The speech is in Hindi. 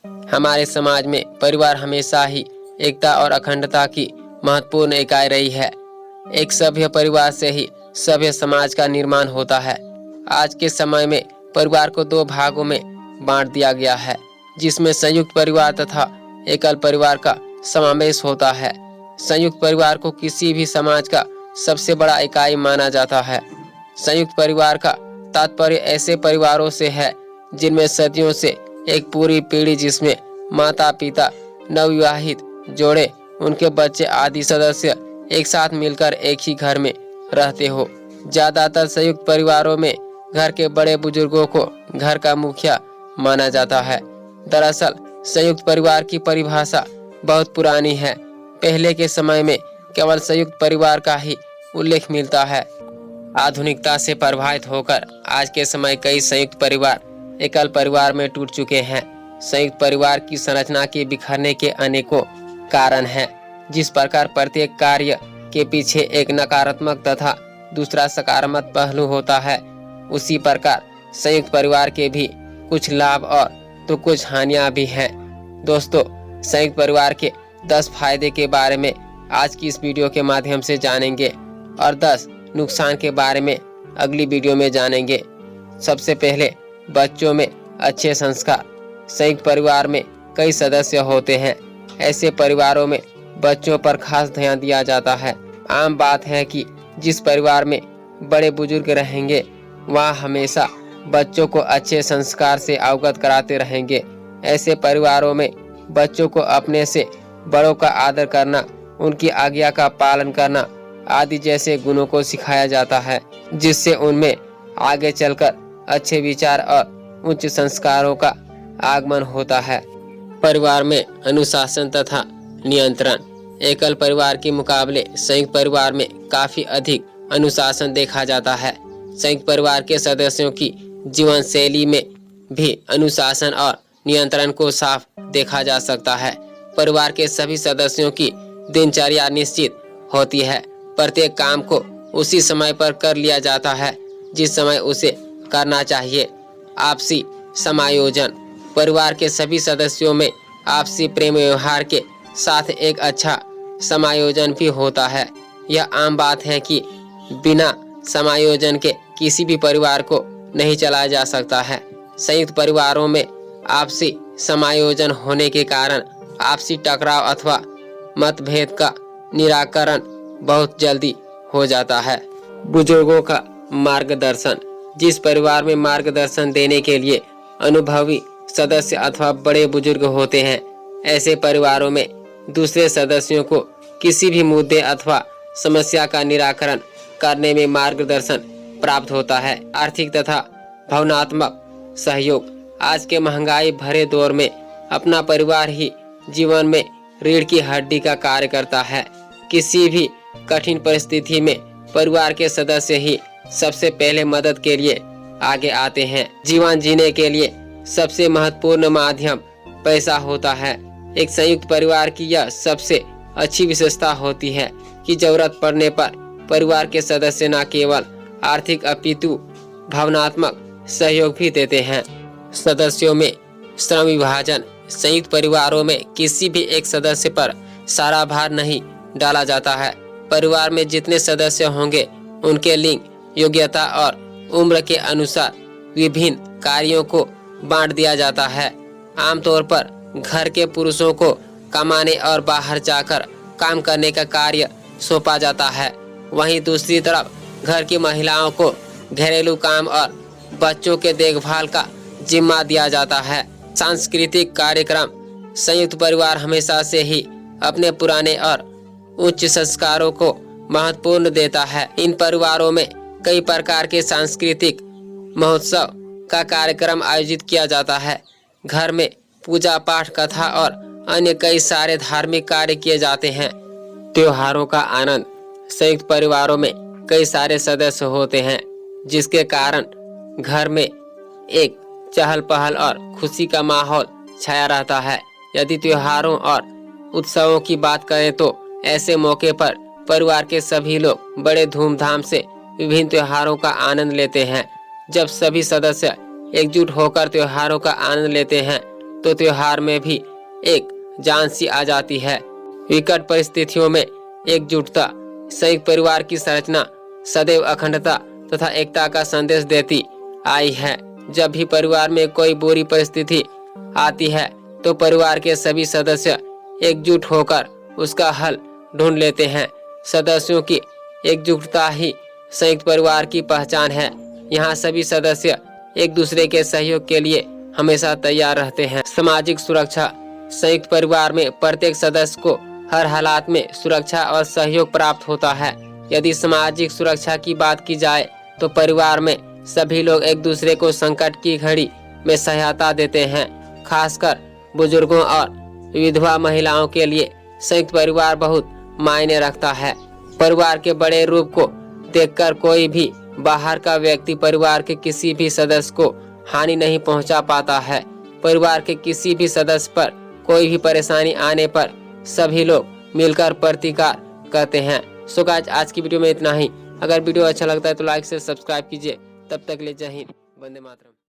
हमारे समाज में परिवार हमेशा ही एकता और अखंडता की महत्वपूर्ण इकाई रही है। एक सभ्य परिवार से ही सभ्य समाज का निर्माण होता है। आज के समय में परिवार को दो भागों में बांट दिया गया है, जिसमें संयुक्त परिवार तथा एकल परिवार का समावेश होता है। संयुक्त परिवार को किसी भी समाज का सबसे बड़ा इकाई माना जाता है। संयुक्त परिवार का तात्पर्य ऐसे परिवारों से है जिनमें सदियों से एक पूरी पीढ़ी, जिसमें माता पिता, नवविवाहित जोड़े, उनके बच्चे आदि सदस्य एक साथ मिलकर एक ही घर में रहते हो। ज्यादातर संयुक्त परिवारों में घर के बड़े बुजुर्गों को घर का मुखिया माना जाता है। दरअसल संयुक्त परिवार की परिभाषा बहुत पुरानी है। पहले के समय में केवल संयुक्त परिवार का ही उल्लेख मिलता है। आधुनिकता से प्रभावित होकर आज के समय कई संयुक्त परिवार एकल परिवार में टूट चुके हैं। संयुक्त परिवार की संरचना के बिखरने के अनेकों कारण हैं। जिस प्रकार प्रत्येक कार्य के पीछे एक नकारात्मक तथा दूसरा सकारात्मक पहलू होता है, उसी प्रकार संयुक्त परिवार के भी कुछ लाभ और तो कुछ हानियां भी हैं। दोस्तों, संयुक्त परिवार के 10 फायदे के बारे में आज की इस वीडियो के माध्यम से जानेंगे और 10 नुकसान के बारे में अगली वीडियो में जानेंगे। सबसे पहले, बच्चों में अच्छे संस्कार। संयुक्त परिवार में कई सदस्य होते हैं। ऐसे परिवारों में बच्चों पर खास ध्यान दिया जाता है। आम बात है कि जिस परिवार में बड़े बुजुर्ग रहेंगे, वहाँ हमेशा बच्चों को अच्छे संस्कार से अवगत कराते रहेंगे। ऐसे परिवारों में बच्चों को अपने से बड़ों का आदर करना, उनकी आज्ञा का पालन करना आदि जैसे गुणों को सिखाया जाता है, जिससे उनमें आगे चलकर अच्छे विचार और उच्च संस्कारों का आगमन होता है। परिवार में अनुशासन तथा नियंत्रण। एकल परिवार के मुकाबले संयुक्त परिवार में काफी अधिक अनुशासन देखा जाता है। संयुक्त परिवार के सदस्यों की जीवन शैली में भी अनुशासन और नियंत्रण को साफ देखा जा सकता है। परिवार के सभी सदस्यों की दिनचर्या निश्चित होती है। प्रत्येक काम को उसी समय पर कर लिया जाता है जिस समय उसे करना चाहिए। आपसी समायोजन। परिवार के सभी सदस्यों में आपसी प्रेम व्यवहार के साथ एक अच्छा समायोजन भी होता है। यह आम बात है कि बिना समायोजन के किसी भी परिवार को नहीं चलाया जा सकता है। संयुक्त परिवारों में आपसी समायोजन होने के कारण आपसी टकराव अथवा मतभेद का निराकरण बहुत जल्दी हो जाता है। बुजुर्गों का मार्गदर्शन। जिस परिवार में मार्गदर्शन देने के लिए अनुभवी सदस्य अथवा बड़े बुजुर्ग होते हैं, ऐसे परिवारों में दूसरे सदस्यों को किसी भी मुद्दे अथवा समस्या का निराकरण करने में मार्गदर्शन प्राप्त होता है। आर्थिक तथा भावनात्मक सहयोग। आज के महंगाई भरे दौर में अपना परिवार ही जीवन में रीढ़ की हड्डी का कार्य करता है। किसी भी कठिन परिस्थिति में परिवार के सदस्य ही सबसे पहले मदद के लिए आगे आते हैं। जीवन जीने के लिए सबसे महत्वपूर्ण माध्यम पैसा होता है। एक संयुक्त परिवार की यह सबसे अच्छी विशेषता होती है कि जरूरत पड़ने पर परिवार के सदस्य न केवल आर्थिक अपितु भावनात्मक सहयोग भी देते हैं। सदस्यों में श्रम विभाजन। संयुक्त परिवारों में किसी भी एक सदस्य पर सारा भार नहीं डाला जाता है। परिवार में जितने सदस्य होंगे, उनके लिंग, योग्यता और उम्र के अनुसार विभिन्न कार्यों को बांट दिया जाता है। आमतौर पर घर के पुरुषों को कमाने और बाहर जाकर काम करने का कार्य सौंपा जाता है। वहीं दूसरी तरफ घर की महिलाओं को घरेलू काम और बच्चों के देखभाल का जिम्मा दिया जाता है। सांस्कृतिक कार्यक्रम। संयुक्त परिवार हमेशा से ही अपने पुराने और उच्च संस्कारों को महत्वपूर्ण देता है। इन परिवारों में कई प्रकार के सांस्कृतिक महोत्सव का कार्यक्रम आयोजित किया जाता है। घर में पूजा पाठ, कथा और अन्य कई सारे धार्मिक कार्य किए जाते हैं। त्योहारों का आनंद। संयुक्त परिवारों में कई सारे सदस्य होते हैं, जिसके कारण घर में एक चहल पहल और खुशी का माहौल छाया रहता है। यदि त्योहारों और उत्सवों की बात करें तो ऐसे मौके पर परिवार के सभी लोग बड़े धूमधाम से विभिन्न त्योहारों का आनंद लेते हैं। जब सभी सदस्य एकजुट होकर त्योहारों का आनंद लेते हैं तो त्योहार में भी एक जान सी आ जाती है। विकट परिस्थितियों में एकजुटता, संयुक्त परिवार की संरचना सदैव अखंडता तथा एकता का संदेश देती आई है। जब भी परिवार में कोई बुरी परिस्थिति आती है तो परिवार के सभी सदस्य एकजुट होकर उसका हल ढूंढ लेते हैं। सदस्यों की एकजुटता ही संयुक्त परिवार की पहचान है। यहाँ सभी सदस्य एक दूसरे के सहयोग के लिए हमेशा तैयार रहते हैं। सामाजिक सुरक्षा, संयुक्त परिवार में प्रत्येक सदस्य को हर हालात में सुरक्षा और सहयोग प्राप्त होता है। यदि सामाजिक सुरक्षा की बात की जाए तो परिवार में सभी लोग एक दूसरे को संकट की घड़ी में सहायता देते हैं। खासकर बुजुर्गों और विधवा महिलाओं के लिए संयुक्त परिवार बहुत मायने रखता है। परिवार के बड़े रूप को देखकर कोई भी बाहर का व्यक्ति परिवार के किसी भी सदस्य को हानि नहीं पहुंचा पाता है। परिवार के किसी भी सदस्य पर कोई भी परेशानी आने पर सभी लोग मिलकर प्रतिकार करते हैं। सो गाइस, आज की वीडियो में इतना ही। अगर वीडियो अच्छा लगता है तो लाइक से सब्सक्राइब कीजिए। तब तक ले जय हिंद, वंदे मातरम।